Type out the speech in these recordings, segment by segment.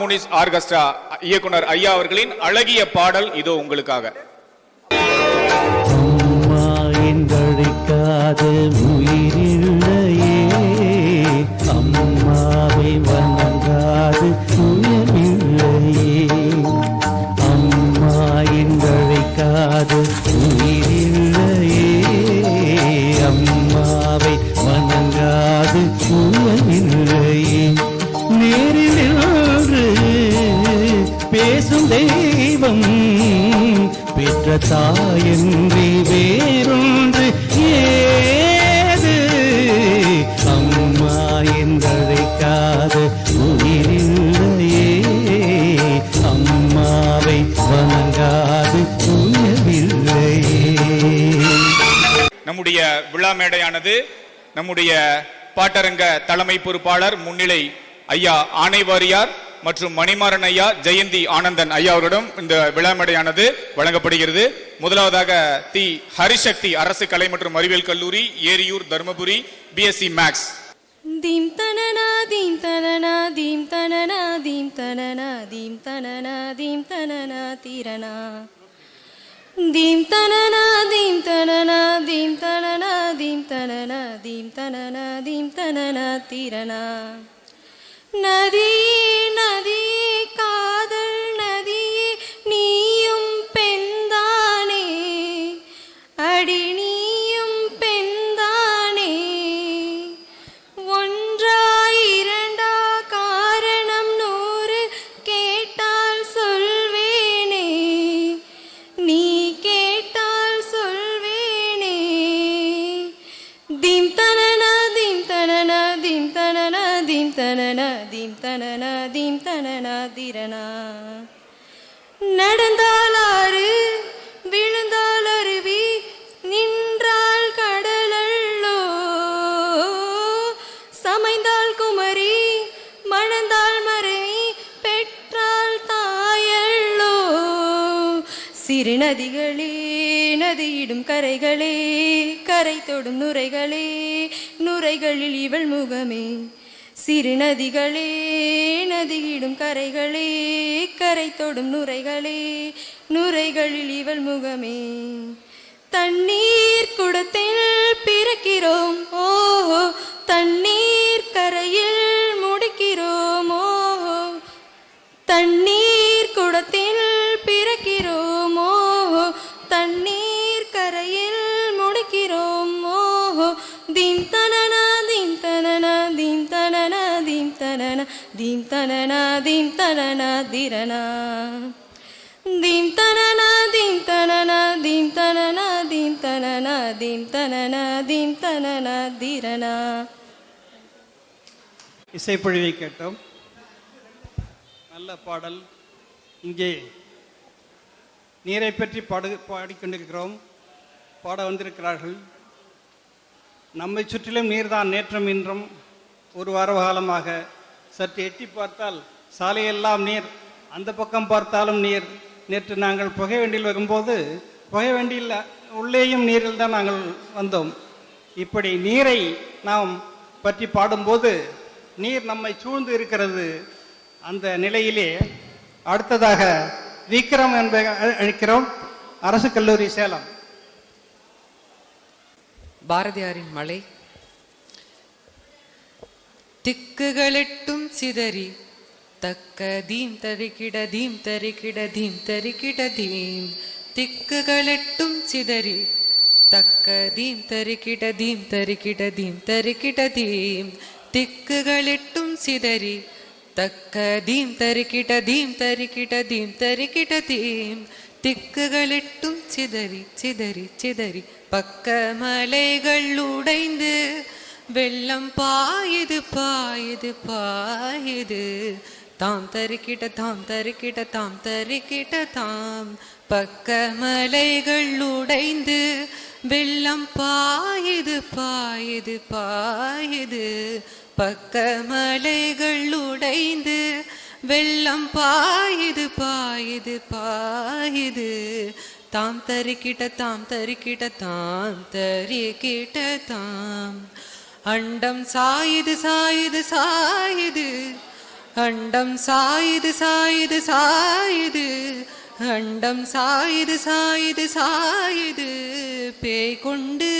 Harmonies orchestra இயக்குனர் ஐயா அவர்களின் அழகிய பாடல் இதோ உங்களுக்காக. அம்மா என்றழைக்காத உயிரில்லையே, அம்மாவை வணங்காது உயரில்லையே. அம்மா என்றழைக்காத உயிரில்லையே, அம்மாவை வணங்காது உயரில்லையே. நேரில் நின்று பேசும் தெய்வம் பெற்ற தாயன்றி வேறொன்று ஏது. அம்மா என்றழைக்காத உயிரில்லையே, அம்மாவை வணங்காது உயவில்லையே. நம்முடைய விழா மேடையானது நம்முடைய பாட்டரங்க தலைமை பொறுப்பாளர் முன்னிலை ஐயா ஆணைவாரியார் மற்றும் மணிமாறன் ஐயா, ஜெயந்தி ஆனந்தன் ஐயா அவரிடம் இந்த விழா மேடையானது வழங்கப்படுகிறது. முதலாவதாக தி ஹரிசக்தி அரசு கலை மற்றும் அறிவியல் கல்லூரி, Eriyur, Dharmapuri, BSc maths. Theme தனனா தீம் தனனா தீம் தனனா தீம் தனனா தீம் தனனா தீம் தனனா தீரனா தீம் தனனா தீம் தனனா தீம் தனனா தீம் தனனா தீம் தனனா தீம் தனனா தீரனா. நதியே நதியே காதல் நதியே நீயும் பெண்தானே, அடி நீயும் பெண்தானே. ஒன்றா இரண்டா காரணம் 100 கேட்டால் சொல்வேனே, நீ கேட்டால் சொல்வேனே. தீம் தனனா தீம் தனனா தீம் தனனா தீம் தனனா தீம் தனனா தீம் தனனா தீரனா. நடந்தால் ஆறு விழுந்தால் அருவி நின்றால் கடலல்லோ, சமைந்தால் குமரி மணந்தால் மறைவி பெற்றால் தாயல்லோ. சிறு நதிகளே நதியிடும் கரைகளே, கரை தொடும் நுரைகளே, நுரைகளில் இவள் முகமே. சிறு நதிகளே நதியிடும் கரைகளே, கரை தொடும் நுரைகளே, நுரைகளில் இவள் முகமே. தண்ணீர் குடத்தில் பிறக்கிறோம் ஓஹோ, தண்ணீர் கரையில் முடிக்கிறோம் ஓஹோ. தண்ணீர் குடத்தில் பிறக்கிறோம் ஓஹோ, தண்ணீர் கரையில் முடிக்கிறோம் ஓஹோ. தீம் தனனா தீம் தனனா தீம் தனனா தீம் தனனா தீம் தனனா தீம் தனனா தீரனா. தீம் தனனா தீம் தனனா தீம் தனனா தீம் தனனா தீம் தனனா தீம் தனனா தீரனா. இசைப்பொழிவை கேட்டோம். நல்ல பாடல். இங்கே நீரை பற்றி பாடிக்கொண்டிருக்கிறோம். பாட வந்திருக்கிறார்கள். நம்மை சுற்றிலும் நீர்தான் நேற்றும் இன்றும். ஒரு வார காலமாக சற்று எட்டி பார்த்தால் சாலையெல்லாம் நீர், அந்த பக்கம் பார்த்தாலும் நீர். நேற்று நாங்கள் புகை வண்டியில் வரும்போது புகை வண்டியில் உள்ளேயும் நீரில் தான் நாங்கள் வந்தோம். இப்படி நீரை நாம் பற்றி பாடும்போது நீர் நம்மை சூழ்ந்து இருக்கிறது. அந்த நிலையிலே அடுத்ததாக விக்ரம் என்பதை அழைக்கிறோம். அரசு கல்லூரி சேலம். பாரதியாரின் மலை. திக்குகளெட்டும் சிதறி தக்க தீம் தரிக்கிட தீம் தரிக்கிட தீம் தரிக்கிட தீம். திக்குகளெட்டும் சிதறி தக்க தீம் தரிக்கிட தீம் தரிக்கிட தீம் தரிக்கிட தீம். திக்குகளெட்டும் சிதறி தக்க தீம் தரிக்கிட தீம் தரிக்கிட தீம் தரிக்கிட தீம். திக்குகளெட்டும் சிதறி சிதறி சிதறி பக்க மலைகள் உடைந்து வெள்ளம் பாயுது பாயுது பாயுது. தாம் தரிக்கிட்ட தாம் தரிக்கிட்ட தாம் தரிக்கிட்ட தாம். பக்க மலைகள் உடைந்து வெள்ளம் பாயுது பாயுது பாயுது. பக்க மலைகள் உடைந்து வெள்ளம் பாயுது பாயுது பாயுது. தாம் தரிக்கிட்ட தாம் தரிக்கிட்ட தாம் தரிக்கிட்ட தாம். அண்டம் சாயுது சாயுது சாயுது அண்டம் சாயுது சாயுது சாயுது, அண்டம் சாயுது சாயுது சாயுது, பேய் கொண்டு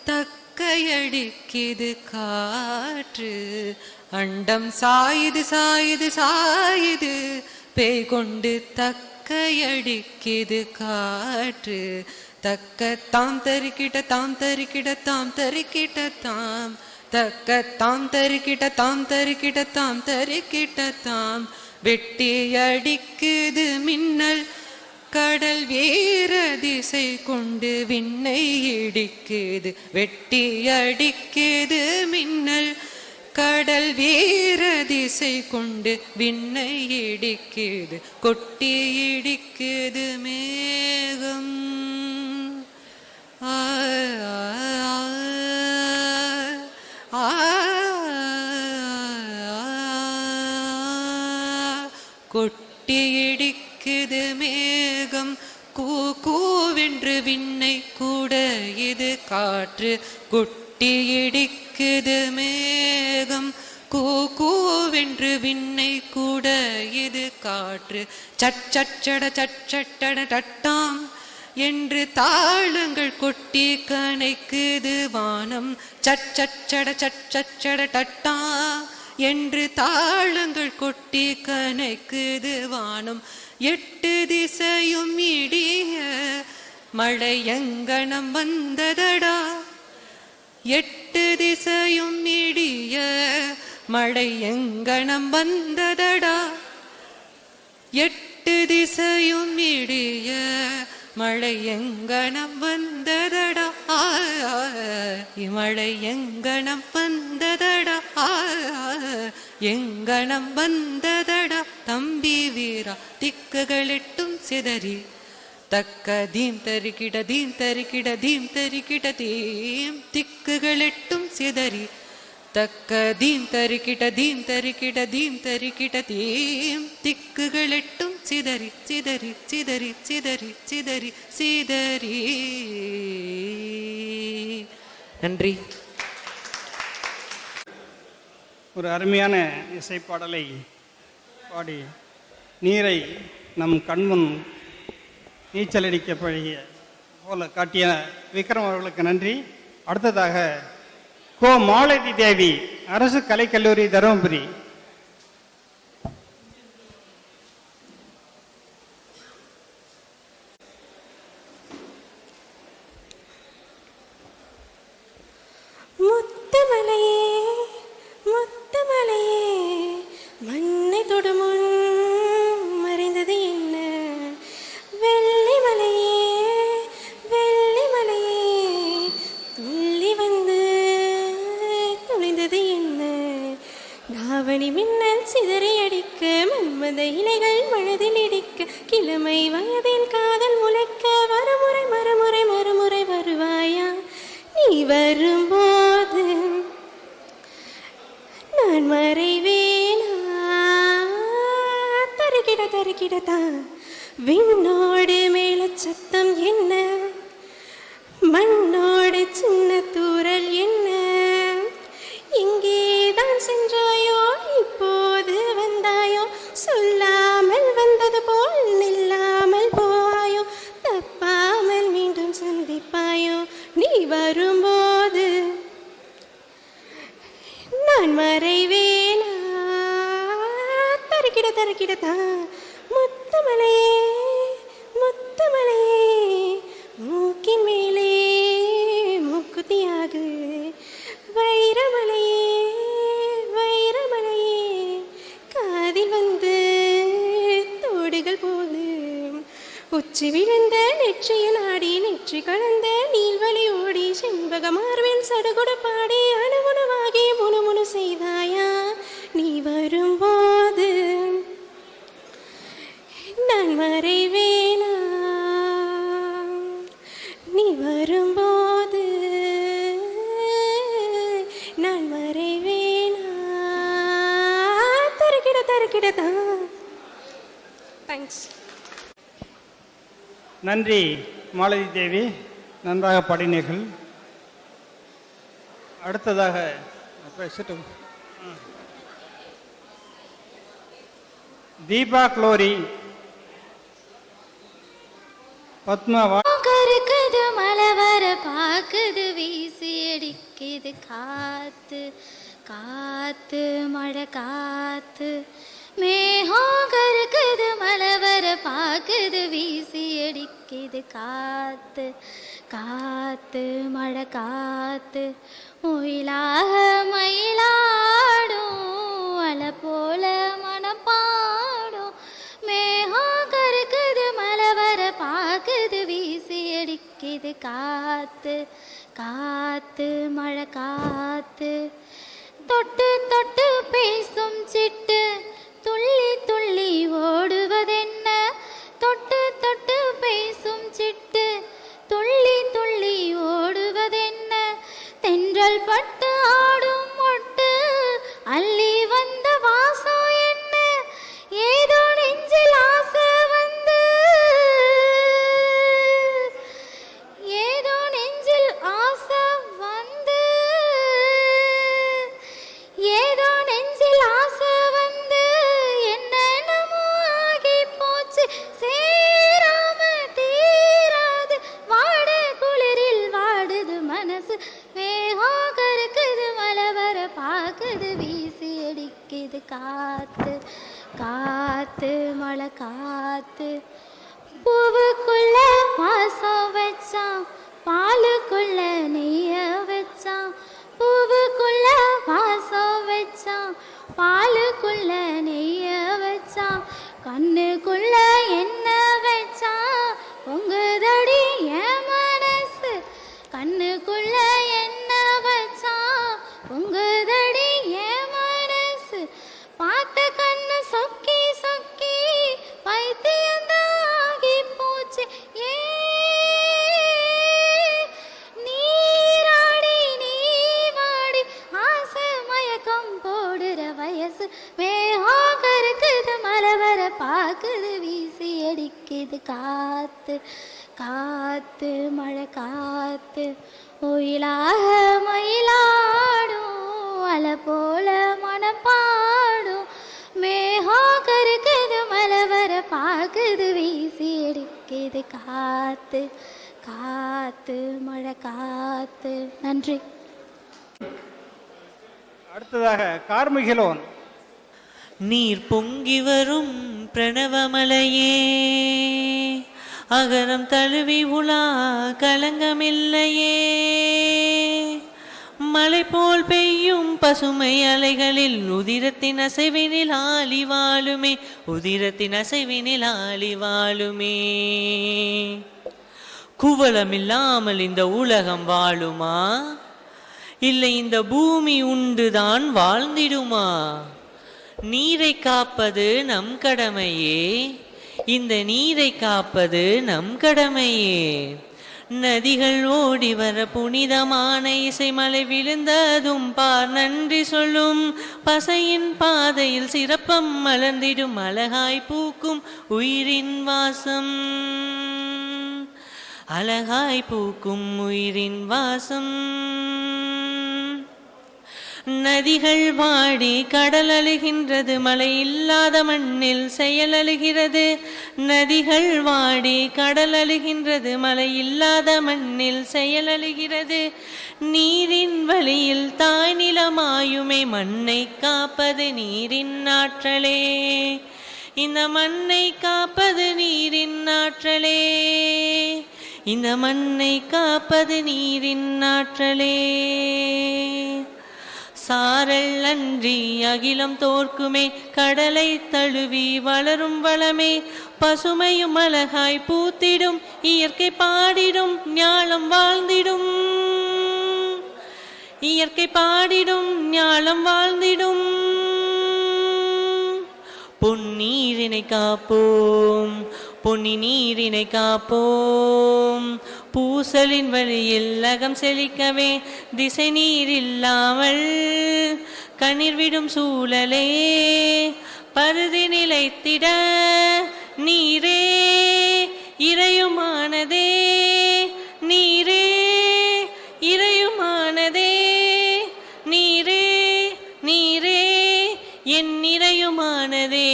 தக்கையடிக்குது காற்று. அண்டம் சாயுது சாயுது சாயுது, பேய் கொண்டு தக்கையடிக்குது காற்று. தக்க தாம் தரிக்கிட்ட தாம் தரிக்கிட்ட தாம் தரிக்கிட்ட தாம், தக்க தாம் தரிக்கிட்ட தாம் தரிக்கிட்ட தாம் தரிக்கிட்ட தாம். வெட்டி அடிக்குது மின்னல் கடல் வேற திசை கொண்டு விண்ணை இடிக்குது. வெட்டி அடிக்குது மின்னல் கடல் வேற திசை கொண்டு விண்ணை இடிக்குது. கொட்டி இடிக்குது மேகம். கொட்டி இடிக்குது மேகம், கூவென்று விண்ணை கூட இது காற்று. கொட்டி இடிக்குது மேகம், கூவென்று விண்ணை கூட இது காற்று. சச்சட சச்சட டட்டாம் என்று தாளங்கள் கொட்டி கணைக்குது வானம். சச்சட சச்சட டட்டா என்று தாளங்கள் கொட்டி கணைக்குது வானம். எட்டு திசையும் இடிய மழை எங்கனம் வந்ததடா. எட்டு திசையும் இடிய மழை எங்கனம் வந்ததடா. எட்டு திசையும் இடிய மழை எங்கனம் வந்ததடா. மழை எங்கனம் வந்ததடா, எங்கனம் வந்ததடா. தம்பி வீரா திக்குகளிட்டும் சிதறி, தக்க தீம் தரிக்கிட தீம் தரிக்கிட தீம் தரிக்கிட தீம். திக்குகளிட்டும் சிதறி, தக்க தீம் தரிக்கிட தீம் தரிக்கிட தீம் தரிக்கிட தீம். திக்குகளிட்டும் சிதறி சிதறி சிதறி சிதறி சிதறி சிதறி. நன்றி. ஒரு அருமையான இசைப்பாடலை பாடி நீரை நம் கண்முன் நீச்சலடிக்க பழகிய போல காட்டிய விக்ரம் அவர்களுக்கு நன்றி. அடுத்ததாக கோ மாலதி தேவி, அரசு கலைக்கல்லூரி, தருமபுரி. முத்துமலையே முத்துமலையே, மண்ணை தொடுமுன் மறைந்தது என்ன? வெள்ளிமலையே வெள்ளிமலையே, துள்ளி வந்து துணிந்தது என்ன? நாவணி மின்னல் சிதறி அடிக்க, மன்மத இலைகள் மனதில் இடிக்க, கிழமை வயதில் காதல் முளைக்க, மறுமுறை மறுமுறை மறுமுறை வருவாயா? நீ வரும்போது நான் மறைவேனா? தருகிட தருகிடதா விண்ணோடு மேல சத்தம் என்ன? மண்ணோடு சின்ன தூரல் என்ன? எங்கேதான் சென்றாயோ இப்போது வந்தாயோ? சொல்லாமல் வந்தது போல் நில்லாமல் போவாயோ? தப்பாமல் மீண்டும் சந்திப்பாயோ? நீ வரும்போது நான் மறைவேனா? தருகிட தருகிடதா முத்துமலையே முத்துமலையே, மூக்கின் மேலே மூக்குத்தியாக வைரமலையே வைரமலையே, காதில் வந்து தோடுகள் போது உச்சி விழுந்த நெற்றிய நாடி, நெற்றி கலந்த நீள்வழி ஓடி, செண்பக மார்பில் சடுகுடு பாடி, அணுகுணவாகி முணுமுணு செய்தாயா? நீ வரும்போது நான் மறைவேனா? நீ வரும்போது நான் மறைவேனா? தருகிட தருகிடதா. தேங்க்ஸ். நன்றி மாலதி தேவி, நன்றாக பாடினீர்கள். அடுத்ததாக தீபா குளோரி, பத்மா கருக்குது மலை வர பாக்குது வீசி அடிக்குது காத்து காத்து மழை காத்து மேகம் கருக்குது மலை வர பாக்குது வீசி அடிக்குது காத்து காத்து மழை காத்து ஒயிலாக மயிலாடும் அலை போல மனம் பாடும் மேகம் கருக்குது மலை வர பாக்குது வீசி அடிக்குது காத்து காத்து மழை காத்து தொட்டு தொட்டு பேசும் சிட்டு துள்ளி துள்ளி ஓடுவதென்ன தொட்டு தொட்டு பேசும் சிட்டு துள்ளி துள்ளி ஓடுவதென்ன தென்றல் பட்டு ஆடும் மொட்டு அள்ளி வந்த வாசம் என்ன ஏதோ நெஞ்சில் ஆசை வந்து ஏதோ நெஞ்சில் ஆசை வந்து ஏதோ நெஞ்சில் ஆசை வந்து என்னென்னமோ ஆகி போச்சு சேராம தீராது வாட குளிரில் வாடுது மனசு மேகம் கருக்குது மலை வர பாக்குது வீசி அடிக்குது காத்து காத்து மழை காத்து பூவுக்குள்ள வாசம் வச்சான் பாலுக்குள்ள நெய்ய வச்சான் பூவுக்குள்ள வாசம் வச்சான் பாலுக்குள்ள நெய்ய வச்சான் கண்ணுக்குள்ள என்ன வச்சான் பொங்குதடி என் மனசு கண்ணுக்குள்ள என்ன வச்சான் பொங்குதடி என் மனசு பார்த்த கண்ணு சொக்கி சொக்கி பைத்தியந்தாகி போச்சு ஏ நீராடி நீ வாடி ஆசை மயக்கம் போடுற வயசு மேகம் கருக்குது மலை வர பாக்குது வீசி அடிக்குது காத்து காத்து மழை காத்து ஒயிலாக மயிலாடும் அலை போல மனப்பாடும் மேகம் கருக்குது மலை வர பாக்குது வீசி அடிக்குது காத்து காத்து மழை காத்து. நன்றி. அடுத்ததாக கார்மிகிலோன். நீர் பொங்கி வரும் பிரணவமலையே அகரம் தழுவி உலா கலங்கமில்லையே மலை போல் பெய்யும் பசுமை அலைகளில் உதிரத்தின் அசைவினில் ஆளி வாழுமே உதிரத்தின் அசைவினில் ஆளி வாழுமே குவளமில்லாமல் இந்த உலகம் வாழுமா இல்லை இந்த பூமி உண்டுதான் வாழ்ந்திடுமா நீரை காப்பது நம் கடமையே இந்த நீரை காப்பது நம் கடமையே நதிகள் ஓடி வர புனிதமான இசைமலை விழுந்ததும் பார் நன்றி சொல்லும் பசையின் பாதையில் சிறப்பம் மலர்ந்திடும் அழகாய் பூக்கும் உயிரின் வாசம் அழகாய் பூக்கும் உயிரின் வாசம் நதிகள் வாடி கடல் அழுகின்றது மழை இல்லாத மண்ணில் செயல் அழுகிறது நதிகள் வாடி கடல் அழுகின்றது மழை இல்லாத மண்ணில் செயல் அழுகிறது நீரின் வழியில் தாய் நிலமாயுமே மண்ணை காப்பது நீரின் ஆற்றலே இந்த மண்ணை காப்பது நீரின் ஆற்றலே இந்த மண்ணை காப்பது நீரின் ஆற்றலே சாரல் அன்றி அகிலம் தோற்குமே கடலை தழுவி வளரும் வளமே பசுமையும் அழகாய் பூத்திடும் இயற்கை பாடிடும் ஞாலம் வாழ்ந்திடும் இயற்கை பாடிடும் ஞாலம் வாழ்ந்திடும் பொன்னீரினை காப்போம் பொன்னி நீரினை காப்போம் பூசலின் வழியில் அகம் செழிக்கவே திசை நீர் இல்லாமல் கண்ணீர் விடும் சூழலே பருதி நிலைத்திட நீரே இறையுமானதே நீரே இறையுமானதே நீரே நீரே என் இறையுமானதே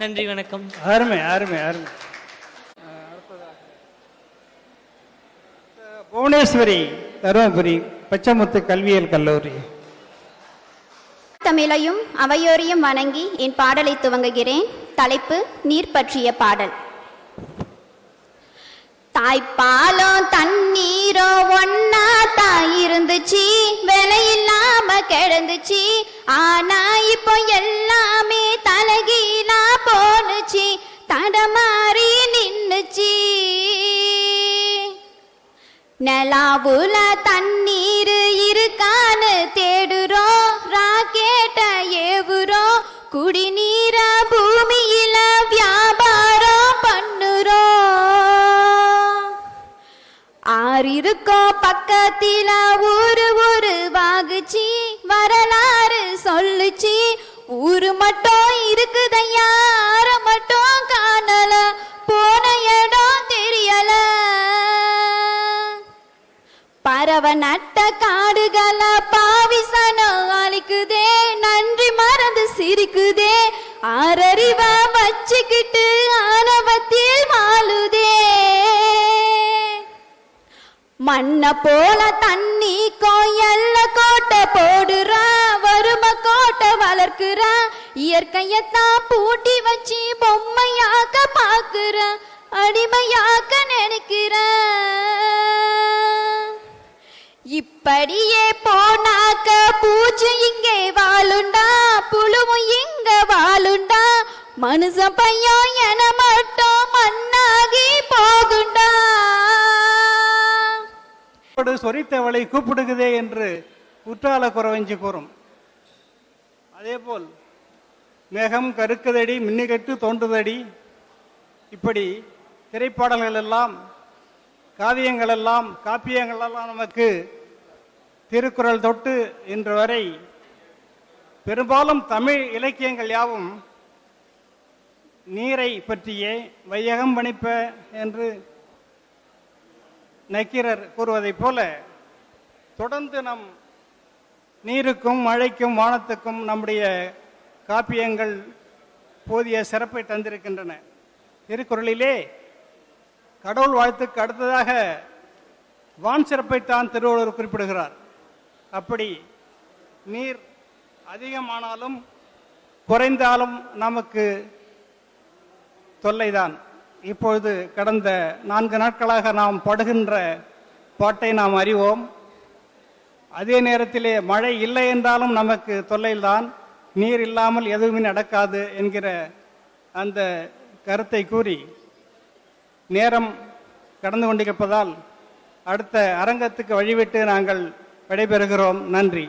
நன்றி வணக்கம். அருமை அருமை அருமை. புவனேஸ்வரி தருமபுரி பச்சைமுத்து கல்வியியல் கல்லூரி. தமிழையும் அவையோரையும் வணங்கி என் பாடலை துவங்குகிறேன். தலைப்பு நீர் பற்றிய பாடல். தாய்ப்பாலும் தண்ணீரோ ஒன்னா தாயிருந்துச்சு, விலையில்லாம கிடந்துச்சு. ஆனா இப்போ எல்லாமே தலகீழா போனுச்சு, தடமாறி நின்னுச்சு. நிலாவுல தண்ணீர் இருக்கான்னு தேடுறோம், ராக்கெட்ட ஏவுறோம், குடிநீர பூமியில வியாபாரம் பண்ணுறோம். ஆறிருக்கோ பக்கத்தில ஊரு வாகுச்சு, வரலாறு சொல்லுச்சு. ஊரு மட்டும் இருக்குதையா, ஆற மட்டும் காணல, போன இடம் தெரியல. பறவ நட்ட காடுகள பாவிசனம் அழிக்குதே, நன்றி மறந்து சிரிக்குதே. ஆறறிவ வச்சுக்கிட்டு ஆணவத்தில் வாழுதே. மண்ண போல தண்ணி கோயல்ல கோட்டை போடுறா, வறுமை கோட்டை வளர்க்குறா. இயற்கையத்தான் பூட்டி வச்சு பொம்மையாக்க பாக்குற, அடிமையாக்க நினைக்கிற. இப்படியே போனாக்க பூச்சி இங்கே வாழுண்டா, புழுவும் இங்க வாழுண்டா. மனுஷ பையன் என மட்டும் மண்ணாகி போகுண்டா. சொரித்தவளை கூப்பிடுகுதே என்று குற்றால குறவஞ்சி கூறும். அதேபோல் மேகம் கருக்குதடி மின்னிகட்டு தோன்றுதடி. இப்படி திரைப்பாடல்கள் எல்லாம், காவியங்கள் எல்லாம், காப்பியங்கள் எல்லாம் நமக்கு திருக்குறள் தொட்டு இன்று வரை பெரும்பாலும் தமிழ் இலக்கியங்கள் யாவும் நீரை பற்றியே வையகம் பணிப்ப என்று நக்கீரர் கூறுவதைப் போல தொடர்ந்து நம் நீருக்கும் மழைக்கும் வானத்துக்கும் நம்முடைய காப்பியங்கள் போதிய சிறப்பை தந்திருக்கின்றன. திருக்குறளிலே கடவுள் வாழ்த்துக்கு அடுத்ததாக வான் சிறப்பைத்தான் திருவள்ளுவர் குறிப்பிடுகிறார். அப்படி நீர் அதிகமானாலும் குறைந்தாலும் நமக்கு தொல்லைதான். இப்பொழுது கடந்த 4 நாட்களாக நாம் படுகின்ற பாட்டை நாம் அறிவோம். அதே நேரத்திலே மழை இல்லை என்றாலும் நமக்கு தொல்லைதான். நீர் இல்லாமல் எதுவுமே நடக்காது என்கிற அந்த கருத்தை கூறி நேரம் கடந்து கொண்டிருப்பதால் அடுத்த அரங்கத்துக்கு வழிவிட்டு நாங்கள் விடைபெறுகிறோம். நன்றி.